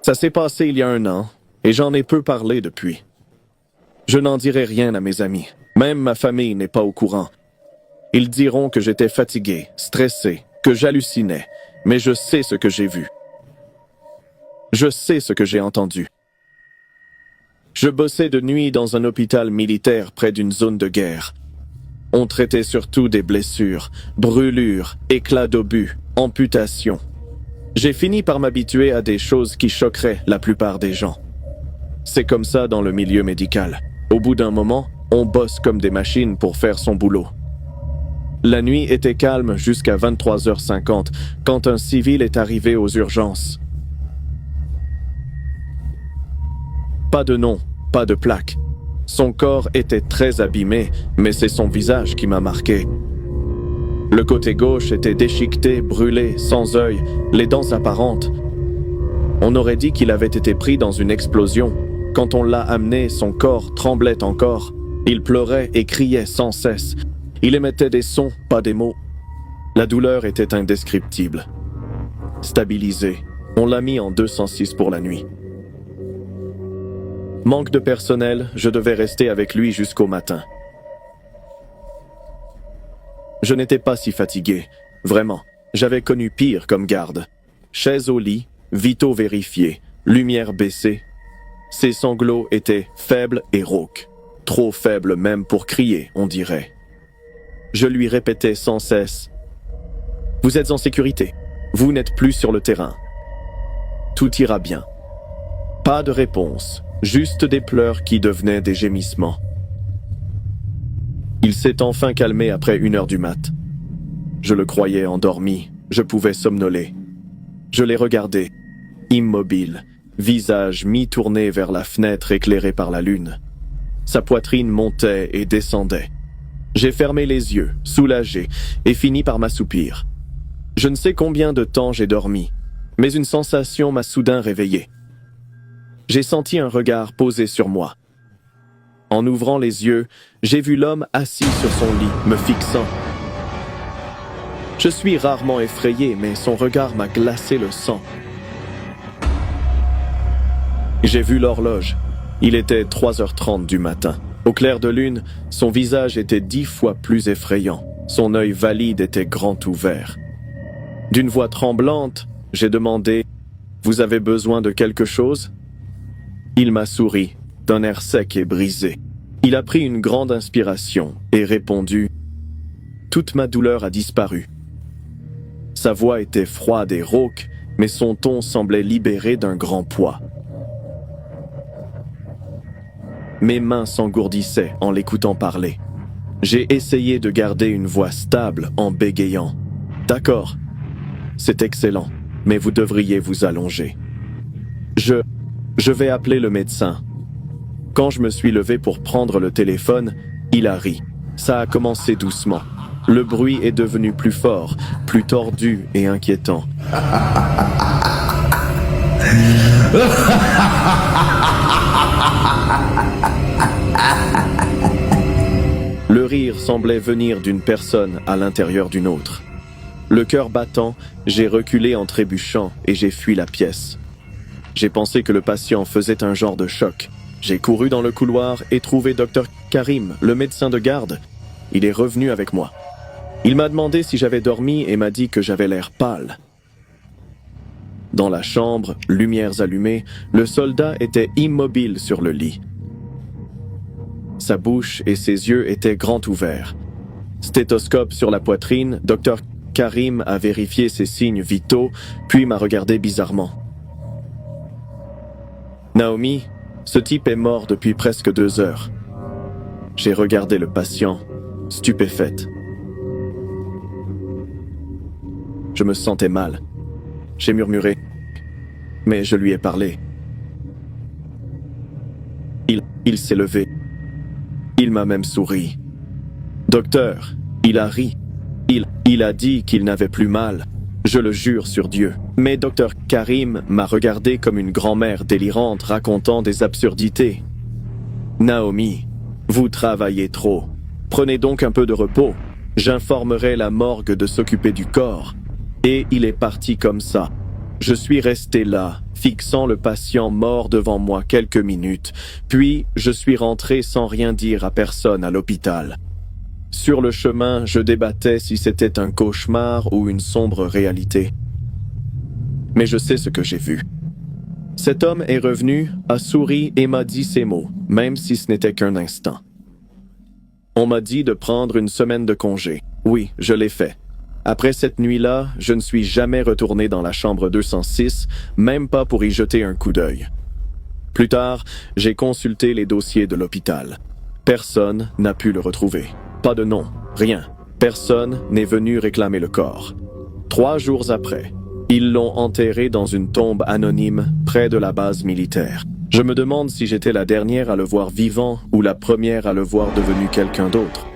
Ça s'est passé il y a 1 an, et j'en ai peu parlé depuis. Je n'en dirai rien à mes amis. Même ma famille n'est pas au courant. Ils diront que j'étais fatigué, stressé, que j'hallucinais, mais je sais ce que j'ai vu. Je sais ce que j'ai entendu. Je bossais de nuit dans un hôpital militaire près d'une zone de guerre. On traitait surtout des blessures, brûlures, éclats d'obus, amputations. J'ai fini par m'habituer à des choses qui choqueraient la plupart des gens. C'est comme ça dans le milieu médical. Au bout d'un moment, on bosse comme des machines pour faire son boulot. La nuit était calme jusqu'à 23h50 quand un civil est arrivé aux urgences. Pas de nom, pas de plaque. Son corps était très abîmé, mais c'est son visage qui m'a marqué. Le côté gauche était déchiqueté, brûlé, sans œil, les dents apparentes. On aurait dit qu'il avait été pris dans une explosion. Quand on l'a amené, son corps tremblait encore. Il pleurait et criait sans cesse. Il émettait des sons, pas des mots. La douleur était indescriptible. Stabilisé, on l'a mis en 206 pour la nuit. Manque de personnel, je devais rester avec lui jusqu'au matin. Je n'étais pas si fatigué, vraiment. J'avais connu pire comme garde. Chaise au lit, vitaux vérifiés, lumière baissée. Ses sanglots étaient faibles et rauques. Trop faibles même pour crier, on dirait. Je lui répétais sans cesse « Vous êtes en sécurité. Vous n'êtes plus sur le terrain. Tout ira bien. » Pas de réponse, juste des pleurs qui devenaient des gémissements. Il s'est enfin calmé après 1h du mat. Je le croyais endormi, je pouvais somnoler. Je l'ai regardé, immobile, visage mi-tourné vers la fenêtre éclairée par la lune. Sa poitrine montait et descendait. J'ai fermé les yeux, soulagé, et fini par m'assoupir. Je ne sais combien de temps j'ai dormi, mais une sensation m'a soudain réveillé. J'ai senti un regard posé sur moi. En ouvrant les yeux, j'ai vu l'homme assis sur son lit, me fixant. Je suis rarement effrayé, mais son regard m'a glacé le sang. J'ai vu l'horloge. Il était 3h30 du matin. Au clair de lune, son visage était 10 fois plus effrayant. Son œil valide était grand ouvert. D'une voix tremblante, j'ai demandé « Vous avez besoin de quelque chose ?» Il m'a souri, d'un air sec et brisé. Il a pris une grande inspiration et répondu « Toute ma douleur a disparu. » Sa voix était froide et rauque, mais son ton semblait libéré d'un grand poids. Mes mains s'engourdissaient en l'écoutant parler. J'ai essayé de garder une voix stable en bégayant. « D'accord, c'est excellent, mais vous devriez vous allonger. Je vais appeler le médecin. » Quand je me suis levé pour prendre le téléphone, il a ri. Ça a commencé doucement. Le bruit est devenu plus fort, plus tordu et inquiétant. Le rire semblait venir d'une personne à l'intérieur d'une autre. Le cœur battant, j'ai reculé en trébuchant et j'ai fui la pièce. J'ai pensé que le patient faisait un genre de choc. J'ai couru dans le couloir et trouvé Dr Karim, le médecin de garde. Il est revenu avec moi. Il m'a demandé si j'avais dormi et m'a dit que j'avais l'air pâle. Dans la chambre, lumières allumées, le soldat était immobile sur le lit. Sa bouche et ses yeux étaient grands ouverts. Stéthoscope sur la poitrine, Dr Karim a vérifié ses signes vitaux, puis m'a regardé bizarrement. « Naomi, ce type est mort depuis presque 2 heures. » J'ai regardé le patient, stupéfaite. Je me sentais mal. J'ai murmuré, mais je lui ai parlé. Il s'est levé. Il m'a même souri. « Docteur, il a ri. Il a dit qu'il n'avait plus mal. Je le jure sur Dieu. » Mais Dr Karim m'a regardé comme une grand-mère délirante racontant des absurdités. « Naomi, vous travaillez trop. Prenez donc un peu de repos. J'informerai la morgue de s'occuper du corps. » Et il est parti comme ça. Je suis resté là, fixant le patient mort devant moi quelques minutes, puis je suis rentré sans rien dire à personne à l'hôpital. Sur le chemin, je débattais si c'était un cauchemar ou une sombre réalité. Mais je sais ce que j'ai vu. Cet homme est revenu, a souri et m'a dit ces mots, même si ce n'était qu'un instant. On m'a dit de prendre une semaine de congé. Oui, je l'ai fait. Après cette nuit-là, je ne suis jamais retourné dans la chambre 206, même pas pour y jeter un coup d'œil. Plus tard, j'ai consulté les dossiers de l'hôpital. Personne n'a pu le retrouver. Pas de nom, rien. Personne n'est venu réclamer le corps. 3 jours après, ils l'ont enterré dans une tombe anonyme près de la base militaire. Je me demande si j'étais la dernière à le voir vivant ou la première à le voir devenu quelqu'un d'autre.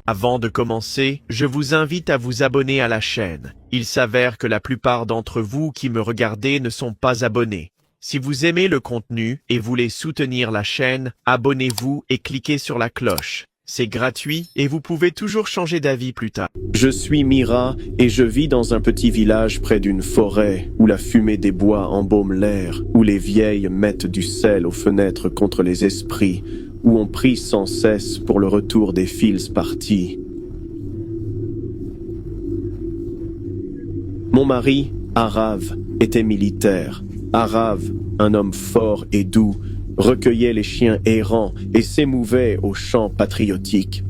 Avant de commencer, je vous invite à vous abonner à la chaîne. Il s'avère que la plupart d'entre vous qui me regardez ne sont pas abonnés. Si vous aimez le contenu et voulez soutenir la chaîne, abonnez-vous et cliquez sur la cloche. C'est gratuit et vous pouvez toujours changer d'avis plus tard. Je suis Mira et je vis dans un petit village près d'une forêt où la fumée des bois embaume l'air, où les vieilles mettent du sel aux fenêtres contre les esprits, où on prie sans cesse pour le retour des fils partis. Mon mari, Arav, était militaire. Arav, un homme fort et doux, recueillait les chiens errants et s'émouvait aux chants patriotiques.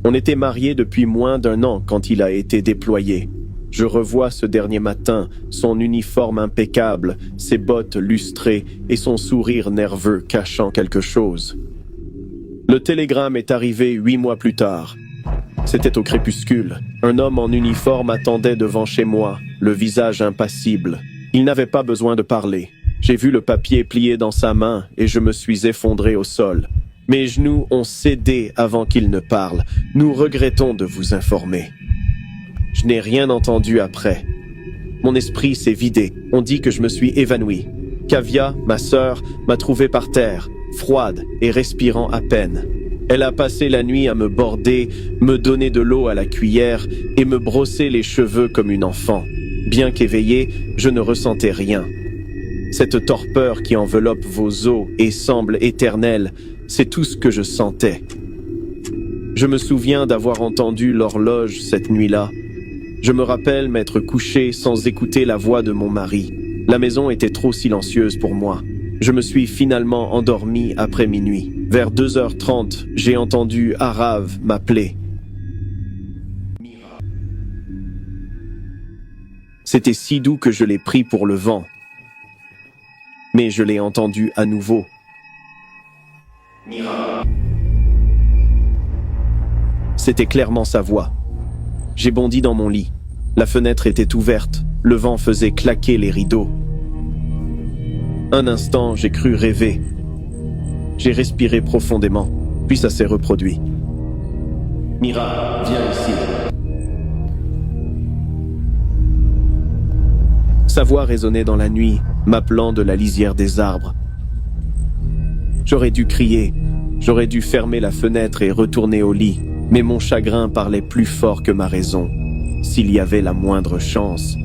On était mariés depuis moins d'1 an quand il a été déployé. Je revois ce dernier matin, son uniforme impeccable, ses bottes lustrées et son sourire nerveux cachant quelque chose. Le télégramme est arrivé 8 mois plus tard. C'était au crépuscule. Un homme en uniforme attendait devant chez moi, le visage impassible. Il n'avait pas besoin de parler. J'ai vu le papier plié dans sa main et je me suis effondré au sol. Mes genoux ont cédé avant qu'il ne parle. Nous regrettons de vous informer. Je n'ai rien entendu après. Mon esprit s'est vidé. On dit que je me suis évanoui. Kavya, ma sœur, m'a trouvé par terre, froide et respirant à peine. Elle a passé la nuit à me border, me donner de l'eau à la cuillère et me brosser les cheveux comme une enfant. Bien qu'éveillé, je ne ressentais rien. Cette torpeur qui enveloppe vos os et semble éternelle, c'est tout ce que je sentais. Je me souviens d'avoir entendu l'horloge cette nuit-là. Je me rappelle m'être couché sans écouter la voix de mon mari. La maison était trop silencieuse pour moi. Je me suis finalement endormi après minuit. Vers 2h30, j'ai entendu Arav m'appeler. C'était si doux que je l'ai pris pour le vent. Mais je l'ai entendu à nouveau. C'était clairement sa voix. J'ai bondi dans mon lit. La fenêtre était ouverte. Le vent faisait claquer les rideaux. Un instant, j'ai cru rêver. J'ai respiré profondément, puis ça s'est reproduit. Mira, viens ici. Sa voix résonnait dans la nuit, m'appelant de la lisière des arbres. J'aurais dû crier, j'aurais dû fermer la fenêtre et retourner au lit, mais mon chagrin parlait plus fort que ma raison, s'il y avait la moindre chance.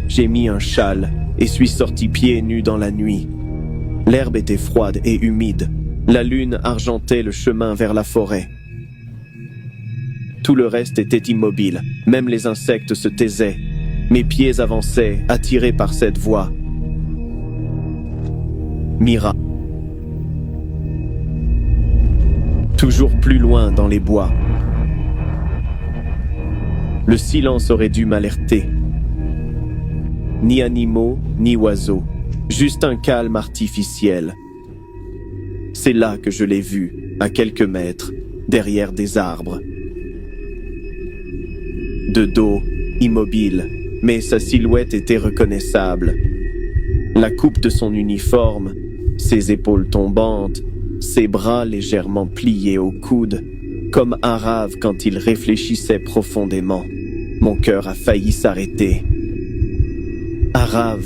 J'ai mis un châle et suis sorti pieds nus dans la nuit. L'herbe était froide et humide. La lune argentait le chemin vers la forêt. Tout le reste était immobile, même les insectes se taisaient. Mes pieds avançaient, attirés par cette voix. Mira. Toujours plus loin dans les bois. Le silence aurait dû m'alerter. Ni animaux, ni oiseaux. Juste un calme artificiel. C'est là que je l'ai vu, à quelques mètres, derrière des arbres. De dos, immobile, mais sa silhouette était reconnaissable. La coupe de son uniforme, ses épaules tombantes, ses bras légèrement pliés au coude, comme Arav quand il réfléchissait profondément. Mon cœur a failli s'arrêter. Arav,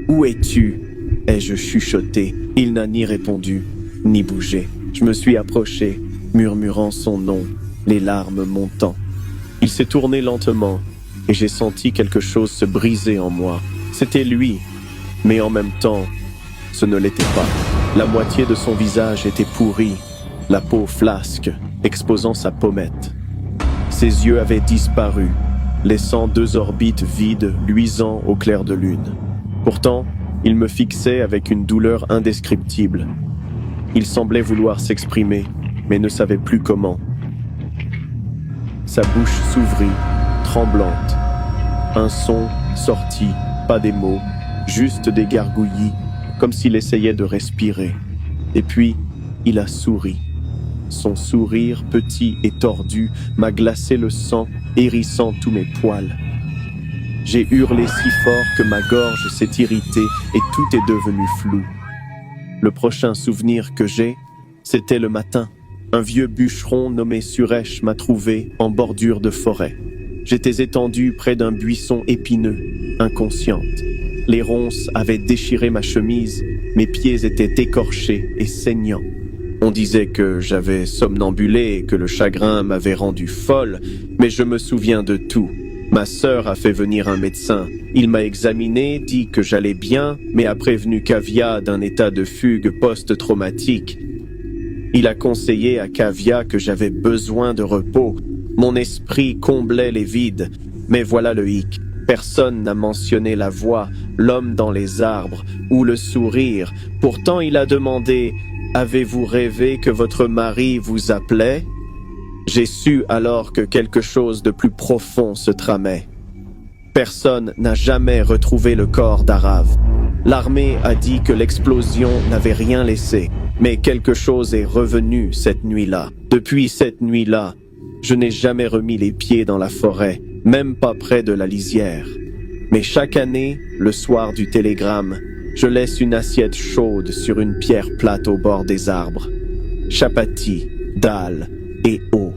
où es-tu? Ai-je chuchoté. Il n'a ni répondu, ni bougé. Je me suis approché, murmurant son nom, les larmes montant. Il s'est tourné lentement, et j'ai senti quelque chose se briser en moi. C'était lui, mais en même temps, ce ne l'était pas. La moitié de son visage était pourrie, la peau flasque, exposant sa pommette. Ses yeux avaient disparu, laissant 2 orbites vides luisant au clair de lune. Pourtant, il me fixait avec une douleur indescriptible. Il semblait vouloir s'exprimer, mais ne savait plus comment. Sa bouche s'ouvrit, tremblante. Un son sortit, pas des mots, juste des gargouillis, comme s'il essayait de respirer. Et puis, il a souri. Son sourire, petit et tordu, m'a glacé le sang, hérissant tous mes poils. J'ai hurlé si fort que ma gorge s'est irritée et tout est devenu flou. Le prochain souvenir que j'ai, c'était le matin. Un vieux bûcheron nommé Suresh m'a trouvé en bordure de forêt. J'étais étendu près d'un buisson épineux, inconsciente. Les ronces avaient déchiré ma chemise, mes pieds étaient écorchés et saignants. On disait que j'avais somnambulé et que le chagrin m'avait rendu folle, mais je me souviens de tout. Ma sœur a fait venir un médecin. Il m'a examiné, dit que j'allais bien, mais a prévenu Kavya d'un état de fugue post-traumatique. Il a conseillé à Kavya que j'avais besoin de repos. Mon esprit comblait les vides, mais voilà le hic. Personne n'a mentionné la voix, l'homme dans les arbres, ou le sourire. Pourtant il a demandé « Avez-vous rêvé que votre mari vous appelait ?» J'ai su alors que quelque chose de plus profond se tramait. Personne n'a jamais retrouvé le corps d'Arav. L'armée a dit que l'explosion n'avait rien laissé, mais quelque chose est revenu cette nuit-là. Depuis cette nuit-là, je n'ai jamais remis les pieds dans la forêt, même pas près de la lisière. Mais chaque année, le soir du télégramme, je laisse une assiette chaude sur une pierre plate au bord des arbres. Chapati, dalle et eau,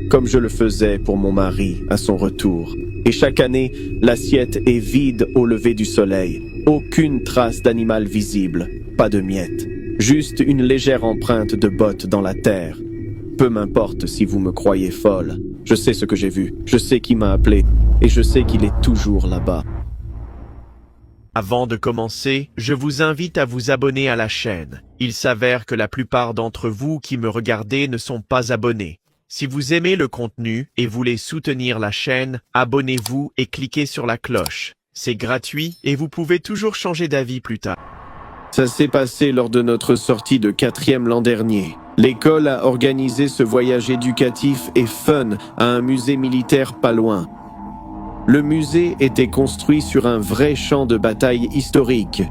comme je le faisais pour mon mari à son retour. Et chaque année, l'assiette est vide au lever du soleil. Aucune trace d'animal visible, pas de miettes. Juste une légère empreinte de bottes dans la terre. Peu m'importe si vous me croyez folle. Je sais ce que j'ai vu, je sais qui m'a appelé, et je sais qu'il est toujours là-bas. Avant de commencer, je vous invite à vous abonner à la chaîne. Il s'avère que la plupart d'entre vous qui me regardez ne sont pas abonnés. Si vous aimez le contenu et voulez soutenir la chaîne, abonnez-vous et cliquez sur la cloche. C'est gratuit et vous pouvez toujours changer d'avis plus tard. Ça s'est passé lors de notre sortie de 4e l'an dernier. L'école a organisé ce voyage éducatif et fun à un musée militaire pas loin. Le musée était construit sur un vrai champ de bataille historique.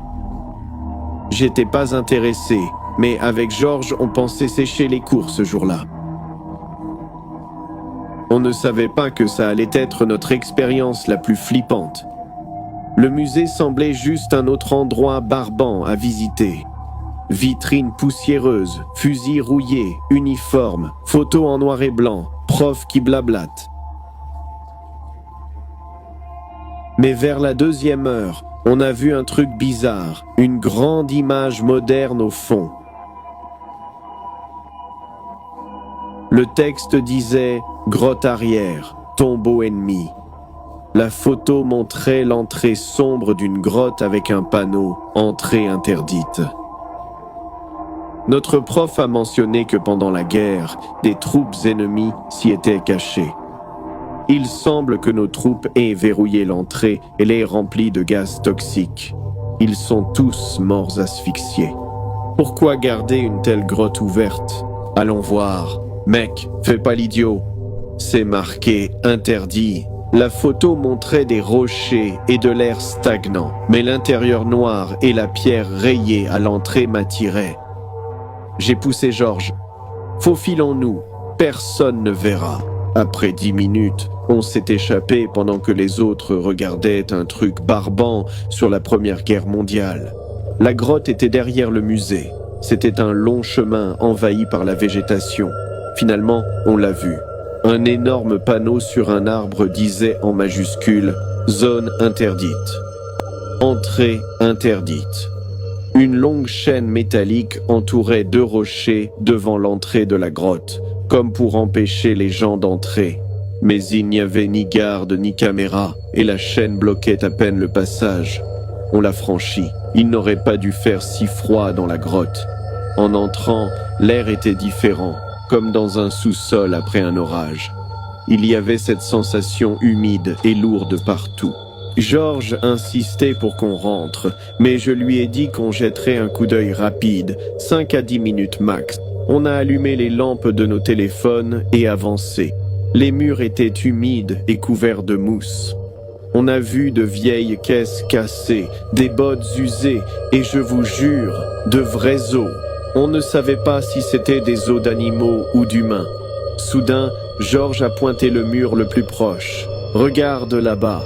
J'étais pas intéressé, mais avec Georges, on pensait sécher les cours ce jour-là. On ne savait pas que ça allait être notre expérience la plus flippante. Le musée semblait juste un autre endroit barbant à visiter. Vitrines poussiéreuses, fusils rouillés, uniformes, photos en noir et blanc, profs qui blablatent. Mais vers la 2e heure, on a vu un truc bizarre, une grande image moderne au fond. Le texte disait « Grotte arrière, tombeau ennemi ». La photo montrait l'entrée sombre d'une grotte avec un panneau « Entrée interdite ». Notre prof a mentionné que pendant la guerre, des troupes ennemies s'y étaient cachées. Il semble que nos troupes aient verrouillé l'entrée et l'aient remplie de gaz toxiques. Ils sont tous morts asphyxiés. Pourquoi garder une telle grotte ouverte? Allons voir. Mec, fais pas l'idiot. C'est marqué « Interdit ». La photo montrait des rochers et de l'air stagnant, mais l'intérieur noir et la pierre rayée à l'entrée m'attiraient. J'ai poussé Georges. Faufilons-nous, personne ne verra. Après 10 minutes, on s'est échappé pendant que les autres regardaient un truc barbant sur la Première Guerre mondiale. La grotte était derrière le musée. C'était un long chemin envahi par la végétation. Finalement, on l'a vu. Un énorme panneau sur un arbre disait en majuscule « Zone interdite ». Entrée interdite. Une longue chaîne métallique entourait 2 rochers devant l'entrée de la grotte, comme pour empêcher les gens d'entrer. Mais il n'y avait ni garde ni caméra, et la chaîne bloquait à peine le passage. On l'a franchi. Il n'aurait pas dû faire si froid dans la grotte. En entrant, l'air était différent, comme dans un sous-sol après un orage. Il y avait cette sensation humide et lourde partout. Georges insistait pour qu'on rentre, mais je lui ai dit qu'on jetterait un coup d'œil rapide, 5 à 10 minutes max. On a allumé les lampes de nos téléphones et avancé. Les murs étaient humides et couverts de mousse. On a vu de vieilles caisses cassées, des bottes usées et je vous jure, de vrais os. On ne savait pas si c'était des os d'animaux ou d'humains. Soudain, Georges a pointé le mur le plus proche. Regarde là-bas.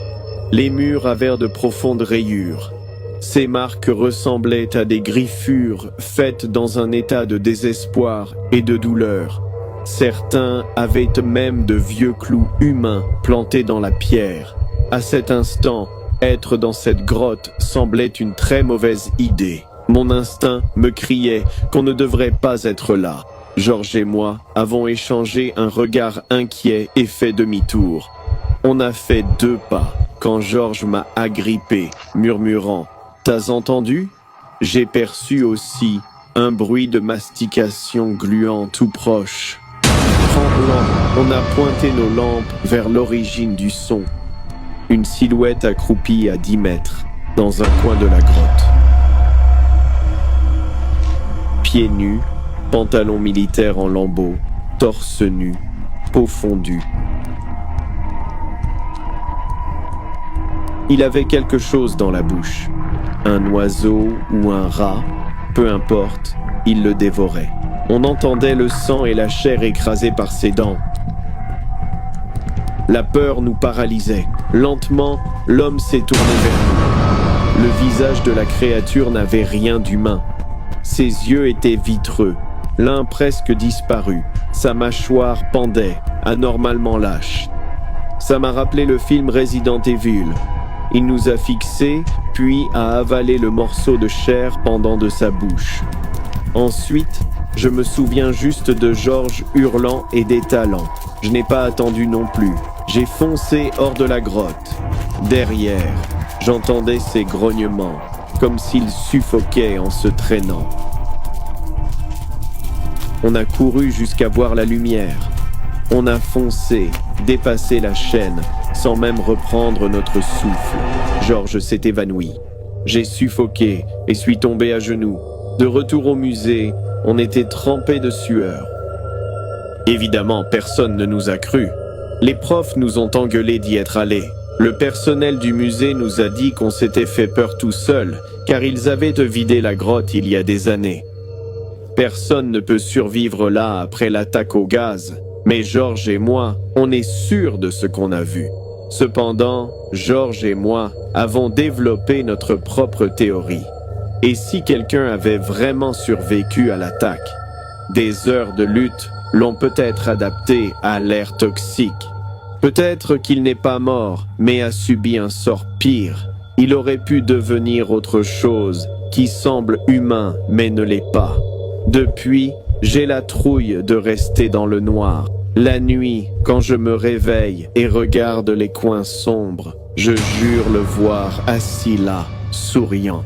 Les murs avaient de profondes rayures. Ces marques ressemblaient à des griffures faites dans un état de désespoir et de douleur. Certains avaient même de vieux clous humains plantés dans la pierre. À cet instant, être dans cette grotte semblait une très mauvaise idée. Mon instinct me criait qu'on ne devrait pas être là. Georges et moi avons échangé un regard inquiet et fait demi-tour. On a fait 2 pas quand Georges m'a agrippé, murmurant « T'as entendu ?» J'ai perçu aussi un bruit de mastication gluant tout proche. Tremblant, on a pointé nos lampes vers l'origine du son. Une silhouette accroupie à 10 mètres, dans un coin de la grotte. Pieds nus, pantalon militaire en lambeaux, torse nu, peau fondue. Il avait quelque chose dans la bouche. Un oiseau ou un rat, peu importe, il le dévorait. On entendait le sang et la chair écrasés par ses dents. La peur nous paralysait. Lentement, l'homme s'est tourné vers nous. Le visage de la créature n'avait rien d'humain. Ses yeux étaient vitreux, l'un presque disparu. Sa mâchoire pendait, anormalement lâche. Ça m'a rappelé le film Resident Evil. Il nous a fixés, puis a avalé le morceau de chair pendant de sa bouche. Ensuite, je me souviens juste de Georges hurlant et d'étalant. Je n'ai pas attendu non plus. J'ai foncé hors de la grotte. Derrière, j'entendais ses grognements, comme s'il suffoquait en se traînant. On a couru jusqu'à voir la lumière. On a foncé, dépassé la chaîne, sans même reprendre notre souffle. Georges s'est évanoui. J'ai suffoqué et suis tombé à genoux. De retour au musée, on était trempés de sueur. Évidemment, personne ne nous a cru. Les profs nous ont engueulés d'y être allés. Le personnel du musée nous a dit qu'on s'était fait peur tout seul, car ils avaient vidé la grotte il y a des années. Personne ne peut survivre là après l'attaque au gaz. Mais Georges et moi, on est sûrs de ce qu'on a vu. Cependant, Georges et moi avons développé notre propre théorie. Et si quelqu'un avait vraiment survécu à l'attaque, des heures de lutte l'ont peut-être adapté à l'air toxique. Peut-être qu'il n'est pas mort, mais a subi un sort pire. Il aurait pu devenir autre chose, qui semble humain, mais ne l'est pas. Depuis, j'ai la trouille de rester dans le noir. La nuit, quand je me réveille et regarde les coins sombres, je jure le voir assis là, souriant.